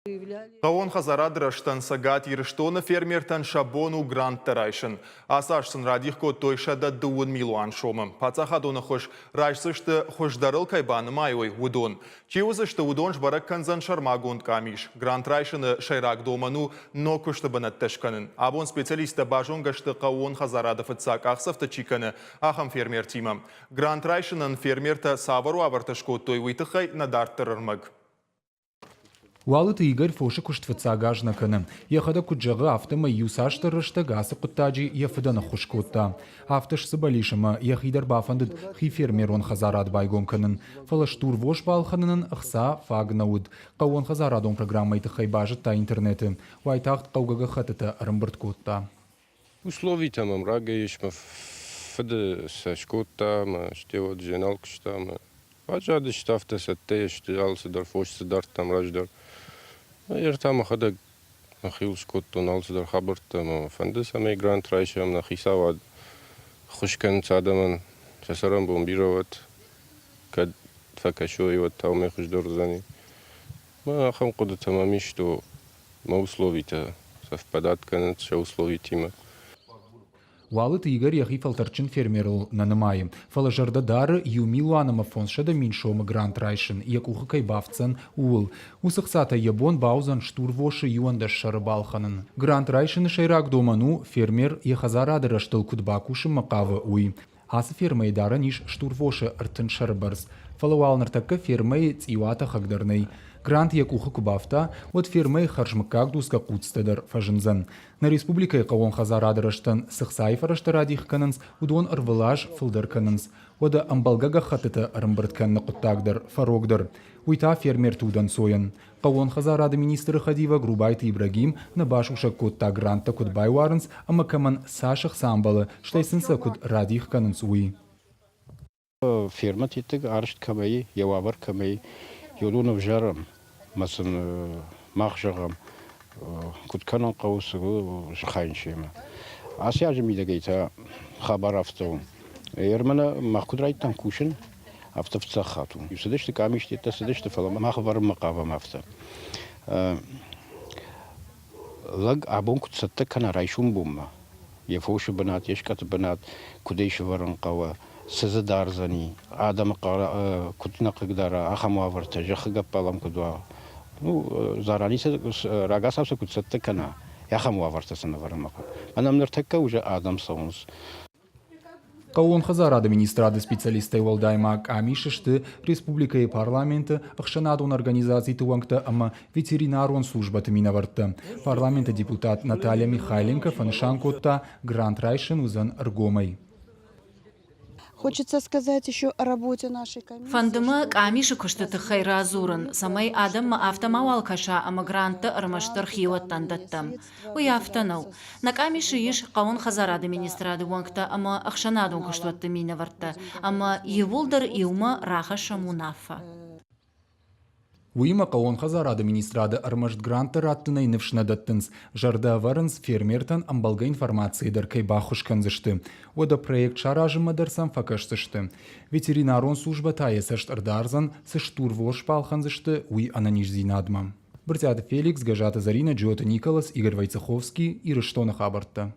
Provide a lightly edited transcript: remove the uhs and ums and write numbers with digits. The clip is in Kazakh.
Қауын Хазарадыр аштан сагат еріштоны фермертан шабону грант тарайшын. Асашсын радихко тойшада 2 миллион шомым. Пацахадуны хош райшсышты хошдарыл кайбаны майой удон. Чеузышты удон жбарак канзан шармагунд камиш. Грант райшыны шайрак доману но күшті бінат тәшканын. Абон специалисты бажунгашты Қауын Хазарады фытсак ақсафты чиканы ахам фермер тимам. Грант райшынын фермерта савару авартышко той уйтықай надартырырмаг. Уалыты Игорь фоши куштвыца гажна кыны. Ехада куджағы автыма юсашты рышты гасы құттаджи ефыданы құшкутта. Автыш сыбалишыма ехидер бафандыд хи фермерон Хазарад байгон кынын. Фалаштур вош балханынын ықса фагнауд. Қауын Хазарадон программайты хайбажыт та интернеты. Уайтахт қаугага хатыты рымбырт кутта. Условията ма мрага ешма фыды сашкутта, ма ште вот женалкышта, ма. Ваджады штафта сатте, ште алсыдар, фошсыдар там раждар. Ертама хада нахил шкоттон алсыдар хабыртта, ма фанды самай грант райшам нахисавад. Хушкан цадаман часарам бомбироват, кад факашой вот тауме хушдар зани. Ма ахам куда тамами, что ма условията совпадат канат, ша условитима. Уалыт Игорь яхи фалтарчин фермерл нанымайы. Фалажарда дары юмилуанама фоншада миншома грант райшын, якуха кайбавцан уыл. Усықсата ябон баузан штурвоши юандаш шарыбалханын. Грант райшын шайрак доману фермер яхазарады раштыл кудбакушы мақавы уй. Асы фермай дара ниш штурвоши артын шарыбарс. Фалауалнартакка фермай цивата хагдарнай. Грант якуха кубафта, от фирмай харшмакагдуска куцтадар фажынзан. На республикай Қауын Хазарады раштан сықсайфа раштарадих канынс, удон арвылаж фылдар канынс. Ода амбалгага хатыта арымбыртканны құттагдар, фарогдар. Уйта фермер тудан соян. Қауын Хазарады министры Хадива Грубайты Ибрагим на башуша кутта гранта кутбай варынс, ама каман сашах самбалы, штайсынса кут радих канынс уй. Ферма тетік аршт камай, явавар камай, Юлунов жарам, масын мақжағам, күтканан қауысығы шықайыншема. Асия жемейдегейта хабар автоун. Ермана мақудрайттан кушын автовца хату. Юсадешті камиштетта, садешті фалама мақварым мақавам авто. Лаг абон күтсатта кана райшун бумма. Ефоши банат, ешкаты банат, кудейші варан қава. Сызы дарзани, адам кутна кыгдара, ахамаварта, жахыгап балам кудва. Ну, зараниса рагасавса кутсатта кана, яхамавартасына варамака. Анамнар такка уже адам саунс. Қауын Хазарады министрады специалисты Уалдаймак амишышты республика и парламенты ақшанадун организации туангта ама ветеринарон службаты минаварты. Парламента депутат Наталья Михайленко фаншан котта грант райшин узан аргомай. Хочется сказать еще о работе нашей комиссии. Фандыма камиши куштыты хайра зурын. Самай адам автомавал каша амагранты армаштыр хиуаттан даттам. Уй автанау. На камиши иш Қауын Хазарады министрады уангта ама ақшанадун куштуатты мина варта. Ама евулдар иума раха шамунафа. Уйма Қауын Хазарады министрады армашт гранты раттынай невшнадаттынс. Жарда варынс фермертан амбалга информации дар кайбахушканзышты. Ода проект шаражыма дарсам факаштышты. Ветеринарон служба тайесашт ардарзан сыштурвош палханзышты уй ананиш зинадма. Быртяты Феликс, Гажата Зарина, Джота Николас, Игорь Войцеховский и Рыштона Хабарта.